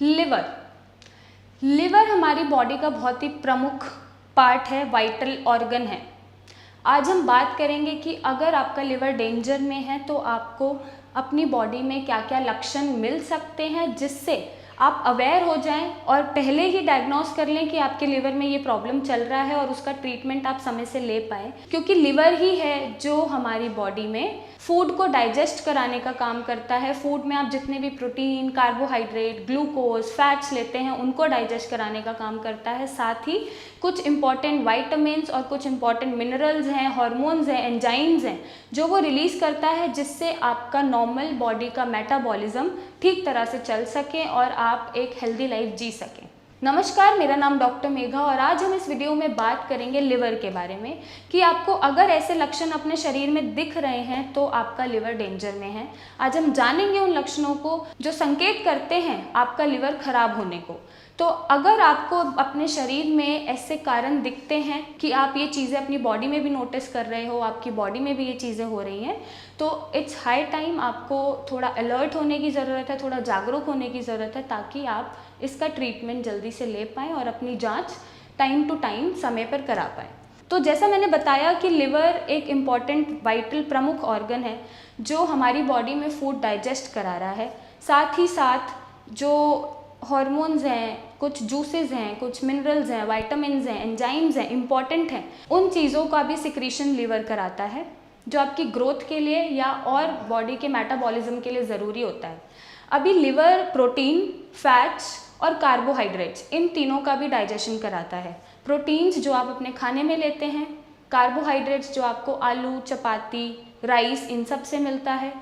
Liver liver हमारी body का बहुत ही प्रमुख पार्ट है, वाइटल ऑर्गन है। आज हम बात करेंगे कि अगर आपका लिवर डेंजर में है तो आपको अपनी बॉडी में क्या क्या लक्षण मिल सकते हैं जिससे आप अवेयर हो जाएं और पहले ही डायग्नोस कर लें कि आपके लिवर में ये प्रॉब्लम चल रहा है और उसका ट्रीटमेंट आप समय से ले पाएँ, क्योंकि लिवर ही है जो हमारी बॉडी में फूड को डाइजेस्ट कराने का काम करता है। फूड में आप जितने भी प्रोटीन, कार्बोहाइड्रेट, ग्लूकोज, फैट्स लेते हैं उनको डाइजेस्ट कराने का काम करता है। साथ ही कुछ इंपॉर्टेंट वाइटामिन्स और कुछ इंपॉर्टेंट मिनरल्स हैं, हार्मोन्स हैं, एंजाइम्स हैं जो वो रिलीज़ करता है जिससे आपका नॉर्मल बॉडी का मेटाबॉलिज्म ठीक तरह से चल सके और आप एक हेल्दी लाइफ जी सकें। नमस्कार, मेरा नाम डॉक्टर मेघा और आज हम इस वीडियो में बात करेंगे लिवर के बारे में कि आपको अगर ऐसे लक्षण अपने शरीर में दिख रहे हैं तो आपका लिवर डेंजर में है। आज हम जानेंगे उन लक्षणों को जो संकेत करते हैं आपका लिवर खराब होने को। तो अगर आपको अपने शरीर में ऐसे कारण दिखते हैं कि आप ये चीज़ें अपनी बॉडी में भी नोटिस कर रहे हो, आपकी बॉडी में भी ये चीज़ें हो रही हैं, तो इट्स हाई टाइम आपको थोड़ा अलर्ट होने की ज़रूरत है, थोड़ा जागरूक होने की ज़रूरत है ताकि आप इसका ट्रीटमेंट जल्दी से ले पाएँ और अपनी जांच टाइम टू टाइम समय पर करा पाएँ। तो जैसा मैंने बताया कि लिवर एक इम्पॉर्टेंट वाइटल प्रमुख ऑर्गन है जो हमारी बॉडी में फूड डाइजेस्ट करा रहा है। साथ ही साथ जो हार्मोन्स हैं, कुछ जूसेस हैं, कुछ मिनरल्स हैं, वाइटामिन्स हैं, एंजाइम्स हैं, इम्पॉर्टेंट हैं, उन चीज़ों का भी सिक्रीशन लिवर कराता है जो आपकी ग्रोथ के लिए या और बॉडी के मेटाबॉलिज्म के लिए ज़रूरी होता है। अभी लिवर प्रोटीन, फैट्स और कार्बोहाइड्रेट्स इन तीनों का भी डाइजेशन कराता है। प्रोटीन्स जो आप अपने खाने में लेते हैं, कार्बोहाइड्रेट्स जो आपको आलू, चपाती, राइस इन सब से मिलता है,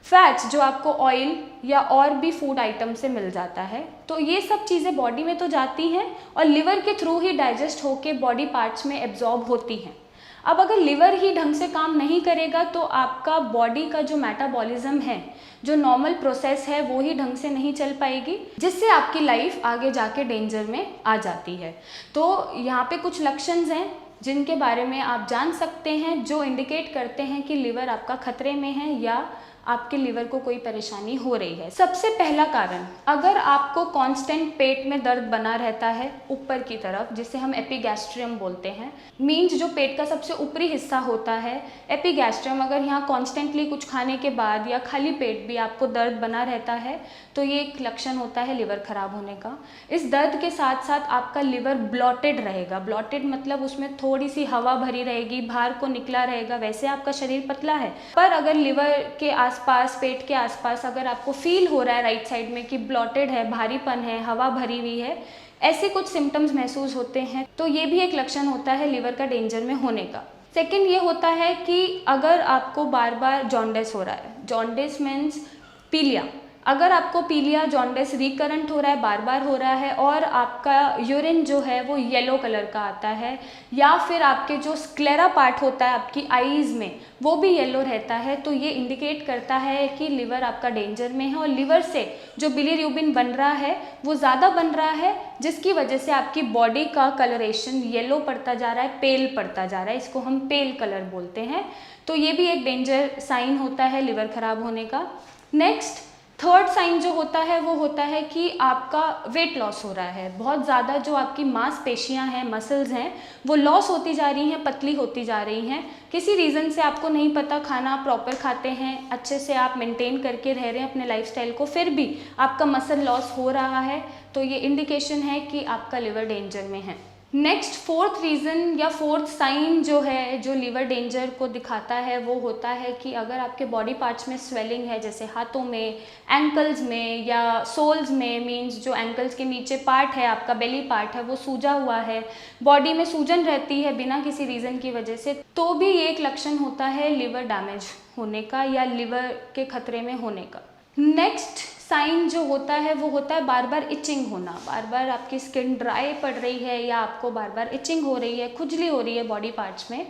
फैट्स जो आपको ऑयल या और भी फूड आइटम से मिल जाता है। तो ये सब चीज़ें बॉडी में तो जाती हैं और लिवर के थ्रू ही डाइजेस्ट होके बॉडी पार्ट्स में एब्जॉर्ब होती हैं। अब अगर लिवर ही ढंग से काम नहीं करेगा तो आपका बॉडी का जो मेटाबॉलिज्म है, जो नॉर्मल प्रोसेस है, वो ही ढंग से नहीं चल पाएगी जिससे आपकी लाइफ आगे जाके डेंजर में आ जाती है। तो यहाँ पे कुछ लक्षण हैं जिनके बारे में आप जान सकते हैं जो इंडिकेट करते हैं कि लिवर आपका खतरे में है या आपके लिवर को कोई परेशानी हो रही है। सबसे पहला कारण, अगर आपको कांस्टेंट पेट में दर्द बना रहता है ऊपर की तरफ, जिसे हम एपिगैस्ट्रियम बोलते हैं, मीन्स जो पेट का सबसे ऊपरी हिस्सा होता है एपिगैस्ट्रियम, अगर यहाँ कॉन्स्टेंटली कुछ खाने के बाद या खाली पेट भी आपको दर्द बना रहता है तो ये एक लक्षण होता है लिवर खराब होने का। इस दर्द के साथ साथ आपका लिवर ब्लॉटेड रहेगा। ब्लॉटेड मतलब उसमें थोड़ी सी हवा भरी रहेगी, बाहर को निकला रहेगा। वैसे आपका शरीर पतला है पर अगर लिवर के आसपास, पेट के आसपास अगर आपको फील हो रहा है राइट साइड में कि ब्लॉटेड है, भारीपन है, हवा भरी हुई है, ऐसे कुछ सिम्टम्स महसूस होते हैं तो ये भी एक लक्षण होता है लिवर का डेंजर में होने का। सेकेंड ये होता है कि अगर आपको बार बार जॉन्डिस हो रहा है, जॉन्डिस मीन्स पीलिया, अगर आपको पीलिया, जॉन्डिस रिकरेंट हो रहा है, बार बार हो रहा है और आपका यूरिन जो है वो येलो कलर का आता है या फिर आपके जो स्क्लेरा पार्ट होता है आपकी आईज में वो भी येलो रहता है, तो ये इंडिकेट करता है कि लिवर आपका डेंजर में है और लिवर से जो बिलीरुबिन बन रहा है वो ज़्यादा बन रहा है जिसकी वजह से आपकी बॉडी का कलरेशन येलो पड़ता जा रहा है, पेल पड़ता जा रहा है। इसको हम पेल कलर बोलते हैं। तो ये भी एक डेंजर साइन होता है लिवर खराब होने का। नेक्स्ट, थर्ड साइन जो होता है वो होता है कि आपका वेट लॉस हो रहा है। बहुत ज़्यादा जो आपकी मांसपेशियां हैं, मसल्स हैं, वो लॉस होती जा रही हैं, पतली होती जा रही हैं। किसी रीज़न से आपको नहीं पता, खाना प्रॉपर खाते हैं, अच्छे से आप मेंटेन करके रह रहे हैं अपने लाइफस्टाइल को, फिर भी आपका मसल लॉस हो रहा है, तो ये इंडिकेशन है कि आपका लिवर डेंजर में है। नेक्स्ट, फोर्थ रीज़न या फोर्थ साइन जो है जो लिवर डेंजर को दिखाता है वो होता है कि अगर आपके बॉडी पार्ट्स में स्वेलिंग है, जैसे हाथों में, एंकल्स में या सोल्स में, मींस जो एंकल्स के नीचे पार्ट है आपका बेली पार्ट है वो सूजा हुआ है, बॉडी में सूजन रहती है बिना किसी रीज़न की वजह से, तो भी ये एक लक्षण होता है लिवर डैमेज होने का या लिवर के खतरे में होने का। नेक्स्ट साइन जो होता है वो होता है बार बार इचिंग होना। बार बार आपकी स्किन ड्राई पड़ रही है या आपको बार बार इचिंग हो रही है, खुजली हो रही है बॉडी पार्ट्स में,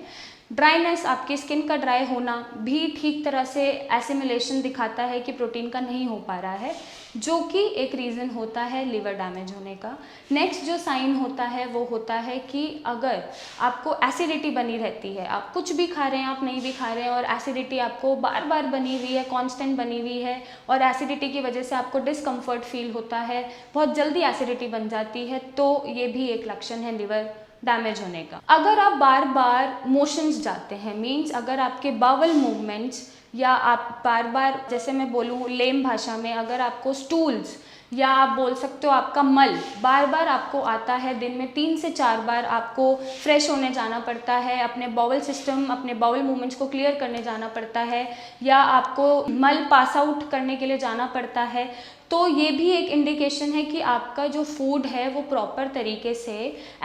ड्राइनेस, आपकी स्किन का ड्राई होना भी ठीक तरह से एसिमिलेशन दिखाता है कि प्रोटीन का नहीं हो पा रहा है, जो कि एक रीज़न होता है लिवर डैमेज होने का। नेक्स्ट जो साइन होता है वो होता है कि अगर आपको एसिडिटी बनी रहती है, आप कुछ भी खा रहे हैं, आप नहीं भी खा रहे हैं और एसिडिटी आपको बार बार बनी हुई है, कांस्टेंट बनी हुई है और एसिडिटी की वजह से आपको डिस्कम्फर्ट फील होता है, बहुत जल्दी एसिडिटी बन जाती है, तो ये भी एक लक्षण है लिवर डैमेज होने का। अगर आप बार बार मोशंस जाते हैं, मीन्स अगर आपके बावल मूवमेंट्स या आप बार बार, जैसे मैं बोलूँ लेम भाषा में, अगर आपको स्टूल्स या आप बोल सकते हो आपका मल बार बार आपको आता है, दिन में 3 से 4 बार आपको फ्रेश होने जाना पड़ता है, अपने बाउल सिस्टम, अपने बाउल मूवमेंट्स को क्लियर करने जाना पड़ता है, या आपको मल पास आउट करने के लिए जाना पड़ता है, तो ये भी एक इंडिकेशन है कि आपका जो फूड है वो प्रॉपर तरीके से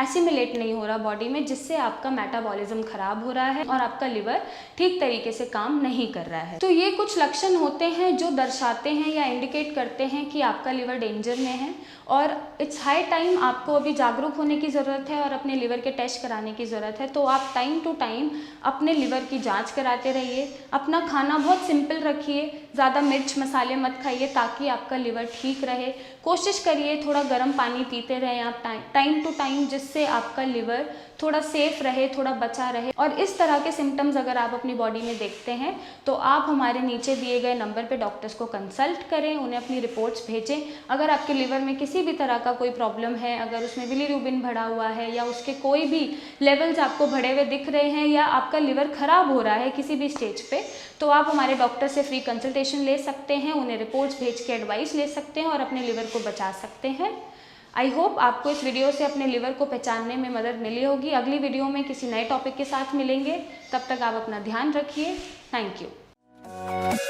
एसिमिलेट नहीं हो रहा बॉडी में, जिससे आपका मेटाबॉलिज्म खराब हो रहा है और आपका लिवर ठीक तरीके से काम नहीं कर रहा है। तो ये कुछ लक्षण होते हैं जो दर्शाते हैं या इंडिकेट करते हैं कि आपका लिवर डेंजर में है और इट्स हाई टाइम आपको अभी जागरूक होने की ज़रूरत है और अपने लिवर के टेस्ट कराने की ज़रूरत है। तो आप टाइम टू टाइम अपने लिवर की जाँच कराते रहिए, अपना खाना बहुत सिंपल रखिए, ज़्यादा मिर्च मसाले मत खाइए ताकि आपका लिवर ठीक रहे। कोशिश करिए थोड़ा गर्म पानी पीते रहें आप टाइम टू टाइम, जिससे आपका लिवर थोड़ा सेफ रहे, थोड़ा बचा रहे। और इस तरह के सिम्टम्स अगर आप अपनी बॉडी में देखते हैं तो आप हमारे नीचे दिए गए नंबर पे डॉक्टर्स को कंसल्ट करें, उन्हें अपनी रिपोर्ट्स भेजें। अगर आपके लिवर में किसी भी तरह का कोई प्रॉब्लम है, अगर उसमें बिलीरुबिन बढ़ा हुआ है या उसके कोई भी लेवल्स आपको बढ़े हुए दिख रहे हैं या आपका लिवर खराब हो रहा है किसी भी स्टेज पे, तो आप हमारे डॉक्टर से फ्री कंसल्टेशन ले सकते हैं, उन्हें रिपोर्ट्स भेज के एडवाइस ले सकते हैं और अपने लिवर को बचा सकते हैं। आई होप आपको इस वीडियो से अपने लिवर को पहचानने में मदद मिली होगी। अगली वीडियो में किसी नए टॉपिक के साथ मिलेंगे, तब तक आप अपना ध्यान रखिए। Thank you.